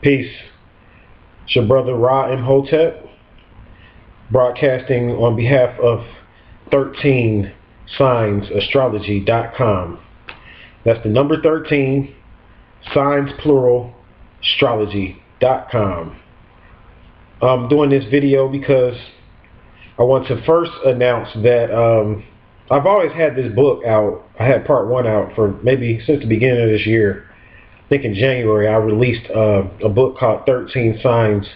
Peace. It's your brother Ra Imhotep, broadcasting on behalf of 13 Signs Astrology.com. That's the number 13, signs plural, astrology.com. I'm doing this video because I want to first announce that I've always had this book out. I had part 1 out for maybe since the beginning of this year. I think in January I released a book called 13 Signs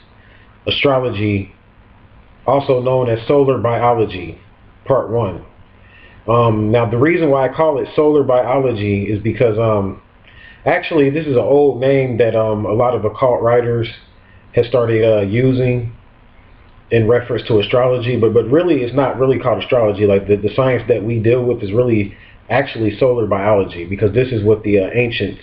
Astrology, also known as Solar Biology, part 1. Now the reason why I call it Solar Biology is because actually this is an old name that a lot of occult writers have started using in reference to astrology, but really it's not really called astrology. Like the science that we deal with is really actually solar biology, because this is what the ancients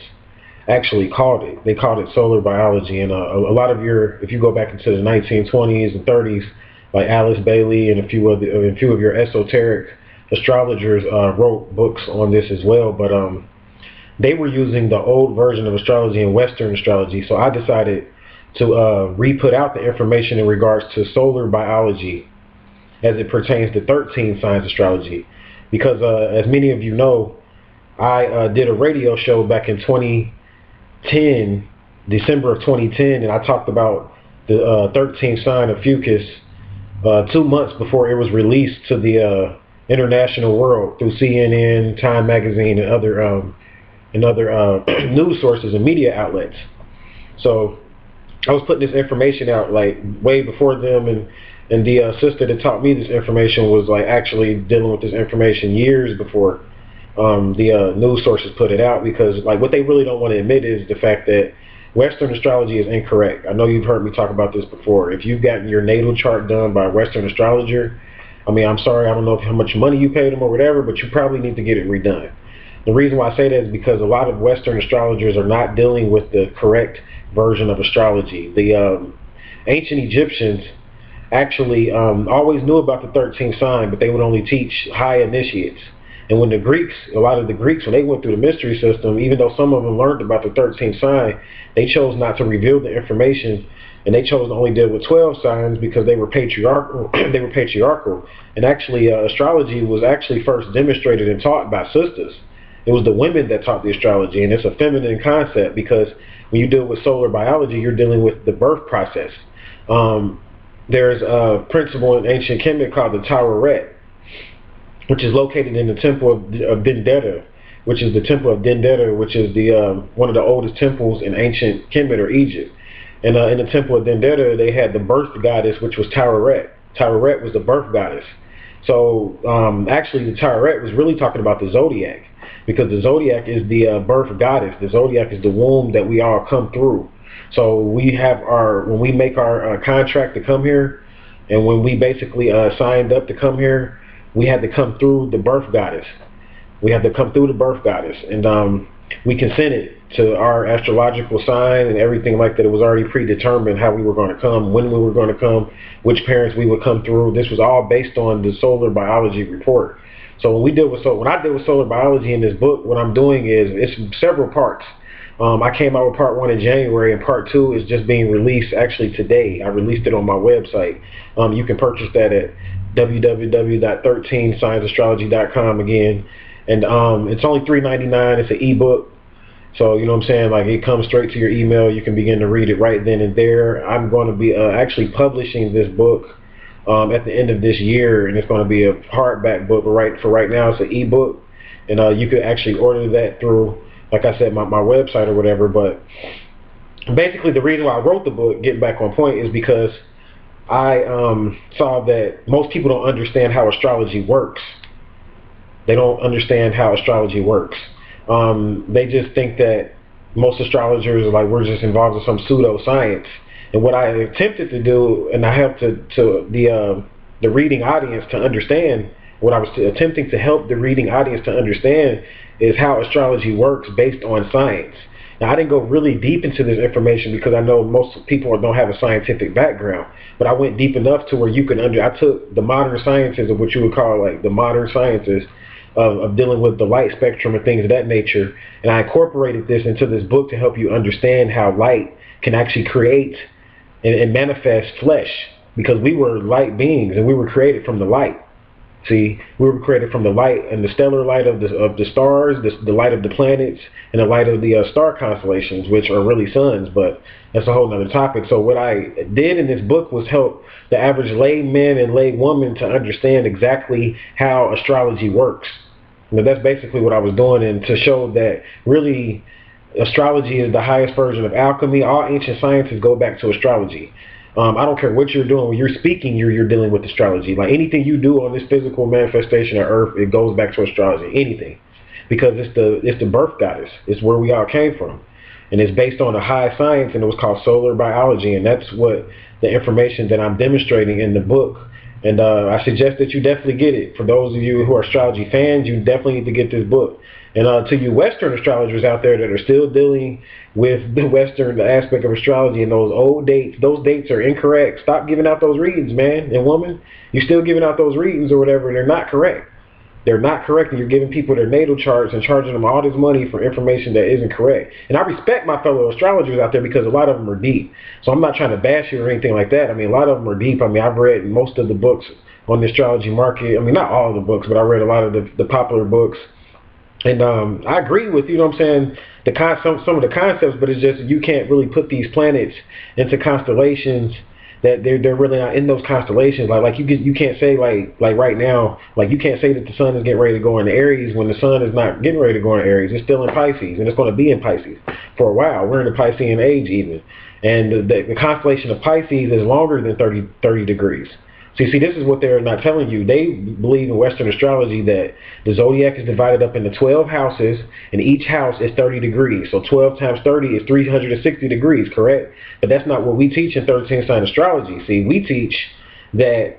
actually called it. They called it solar biology, and a lot of if you go back into the 1920s and 30s, like Alice Bailey and a few of your esoteric astrologers wrote books on this as well. But they were using the old version of astrology and Western astrology, so I decided to re-put out the information in regards to solar biology as it pertains to 13 signs astrology, because as many of you know, I did a radio show back in 2010, December of 2010, and I talked about the 13th sign of Fucus 2 months before it was released to the international world through CNN, Time Magazine, and other news sources and media outlets. So I was putting this information out like way before them, and the sister that taught me this information was like actually dealing with this information years before the news sources put it out, because like what they really don't want to admit is the fact that Western astrology is incorrect. I know you've heard me talk about this before. If you've gotten your natal chart done by a Western astrologer, I mean, I'm sorry, I don't know how much money you paid them or whatever, but you probably need to get it redone. The reason why I say that is because a lot of Western astrologers are not dealing with the correct version of astrology. The ancient Egyptians actually always knew about the 13th sign, but they would only teach high initiates. And when the Greeks, a lot of the Greeks, when they went through the mystery system, even though some of them learned about the 13th sign, they chose not to reveal the information, and they chose to only deal with 12 signs because they were patriarchal. They were patriarchal, and actually astrology was actually first demonstrated and taught by sisters. It was the women that taught the astrology, and it's a feminine concept because when you deal with solar biology, you're dealing with the birth process. There's a principle in ancient Kemet called the Taweret, which is located in the temple of Dendeta, which is the temple of Dendeta, which is the one of the oldest temples in ancient Kemet or Egypt. And in the temple of Dendeta, they had the birth goddess, which was Taweret. Taweret was the birth goddess. So actually, the Taweret was really talking about the zodiac, because the zodiac is the birth goddess. The zodiac is the womb that we all come through. So we have when we make our contract to come here, and when we basically signed up to come here, we had to come through the birth goddess. We had to come through the birth goddess, and we consented to our astrological sign and everything like that. It was already predetermined how we were going to come, when we were going to come, which parents we would come through. This was all based on the solar biology report. So when I deal with solar biology in this book, what I'm doing is it's several parts. I came out with part 1 in January, and part 2 is just being released actually today. I released it on my website. You can purchase that at www.13signsastrology.com again, and it's only $3.99. It's an ebook, so you know what I'm saying, like it comes straight to your email. You can begin to read it right then and there. I'm going to be actually publishing this book at the end of this year, and it's going to be a hardback book, but for right now it's an ebook, and you could actually order that through, like I said, my website or whatever. But basically the reason why I wrote the book, getting back on point, is because I saw that most people don't understand how astrology works. They don't understand how astrology works. They just think that most astrologers are like, we're just involved in some pseudoscience. And what I attempted to do, and I helped the reading audience to understand, what I was attempting to help the reading audience to understand is how astrology works based on science. Now, I didn't go really deep into this information because I know most people don't have a scientific background, but I went deep enough to where you can I took the modern sciences, of what you would call like the modern sciences, of dealing with the light spectrum and things of that nature. And I incorporated this into this book to help you understand how light can actually create and manifest flesh, because we were light beings and we were created from the light. See, we were created from the light and the stellar light of the stars, the light of the planets, and the light of the star constellations, which are really suns, but that's a whole nother topic. So what I did in this book was help the average layman and laywoman to understand exactly how astrology works. That's basically what I was doing, and to show that really astrology is the highest version of alchemy. All ancient sciences go back to astrology. I don't care what you're doing. When you're speaking, you're dealing with astrology. Like anything you do on this physical manifestation of Earth, it goes back to astrology. Anything, because it's the birth goddess. It's where we all came from, and it's based on a high science, and it was called solar biology, and that's what the information that I'm demonstrating in the book. And I suggest that you definitely get it. For those of you who are astrology fans, you definitely need to get this book. And to you Western astrologers out there that are still dealing with the Western aspect of astrology and those old dates, those dates are incorrect. Stop giving out those readings, man and woman. You're still giving out those readings or whatever, and they're not correct. They're not correct, and you're giving people their natal charts and charging them all this money for information that isn't correct. And I respect my fellow astrologers out there because a lot of them are deep. So I'm not trying to bash you or anything like that. I mean, a lot of them are deep. I mean, I've read most of the books on the astrology market. I mean, not all of the books, but I read a lot of the popular books. And I agree with, you know what I'm saying, some of the concepts, but it's just you can't really put these planets into constellations that they're really not in those constellations. Like you can't say like right now, like you can't say that the sun is getting ready to go into Aries when the sun is not getting ready to go into Aries. It's still in Pisces, and it's going to be in Pisces for a while. We're in the Piscean age even, and the constellation of Pisces is longer than 30 degrees. See, this is what they're not telling you. They believe in Western astrology that the zodiac is divided up into 12 houses, and each house is 30 degrees. So 12 times 30 is 360 degrees, correct? But that's not what we teach in 13 sign astrology. See, we teach that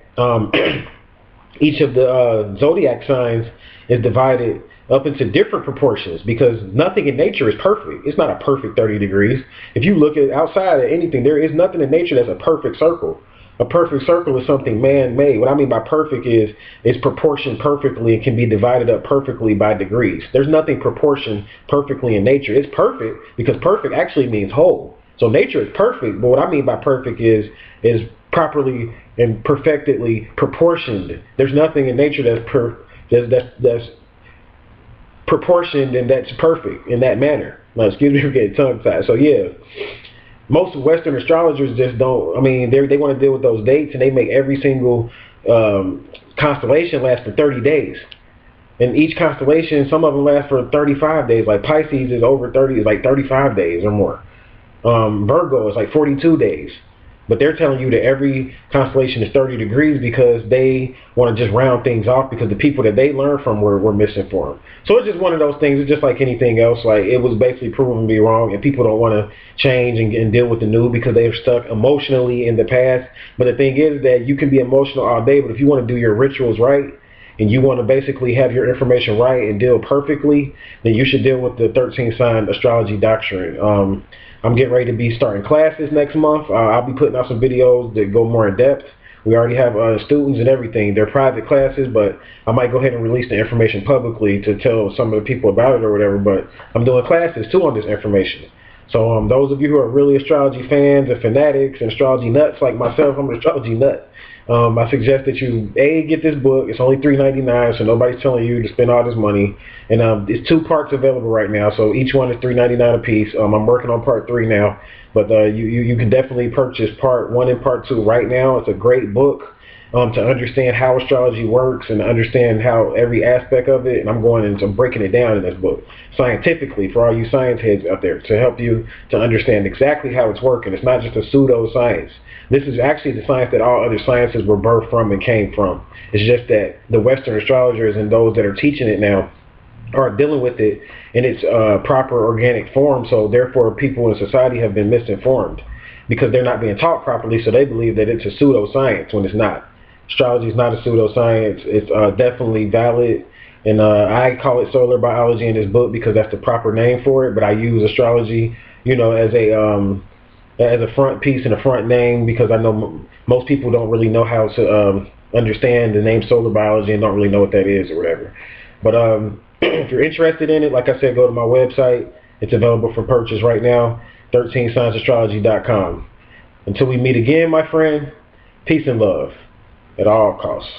each of the zodiac signs is divided up into different proportions, because nothing in nature is perfect. It's not a perfect 30 degrees. If you look at outside of anything, there is nothing in nature that's a perfect circle. A perfect circle is something man-made. What I mean by perfect is it's proportioned perfectly and can be divided up perfectly by degrees. There's nothing proportioned perfectly in nature. It's perfect because perfect actually means whole. So nature is perfect, but what I mean by perfect is properly and perfectly proportioned. There's nothing in nature that's proportioned and that's perfect in that manner. Now, excuse me for getting tongue-tied. So yeah. Most Western astrologers just don't, I mean, they want to deal with those dates, and they make every single constellation last for 30 days. And each constellation, some of them last for 35 days. Like Pisces is over 30, is like 35 days or more. Virgo is like 42 days. But they're telling you that every constellation is 30 degrees because they want to just round things off, because the people that they learned from were misinformed. So it's just one of those things. It's just like anything else. Like, it was basically proven to be wrong, and people don't want to change and deal with the new because they're stuck emotionally in the past. But the thing is that you can be emotional all day, but if you want to do your rituals right, and you want to basically have your information right and deal perfectly, then you should deal with the 13 sign astrology doctrine. I'm getting ready to be starting classes next month. I'll be putting out some videos that go more in depth. We already have students and everything. They're private classes, but I might go ahead and release the information publicly to tell some of the people about it or whatever. But I'm doing classes too on this information. So those of you who are really astrology fans and fanatics and astrology nuts like myself, I'm an astrology nut. I suggest that you get this book. It's only $3.99, so nobody's telling you to spend all this money. And it's 2 parts available right now, so each one is $3.99 a piece. I'm working on part 3 now, but you can definitely purchase part 1 and part 2 right now. It's a great book to understand how astrology works and understand how every aspect of it. And I'm going into breaking it down in this book scientifically for all you science heads out there, to help you to understand exactly how it's working. It's not just a pseudo-science. This is actually the science that all other sciences were birthed from and came from. It's just that the Western astrologers and those that are teaching it now are dealing with it in its proper organic form. So therefore, people in society have been misinformed because they're not being taught properly. So they believe that it's a pseudoscience when it's not. Astrology is not a pseudoscience. It's definitely valid. And I call it solar biology in this book because that's the proper name for it. But I use astrology, as a front piece and a front name, because I know most people don't really know how to understand the name solar biology and don't really know what that is or whatever. But if you're interested in it, like I said, go to my website. It's available for purchase right now, 13signsastrology.com. Until we meet again, my friend, peace and love at all costs.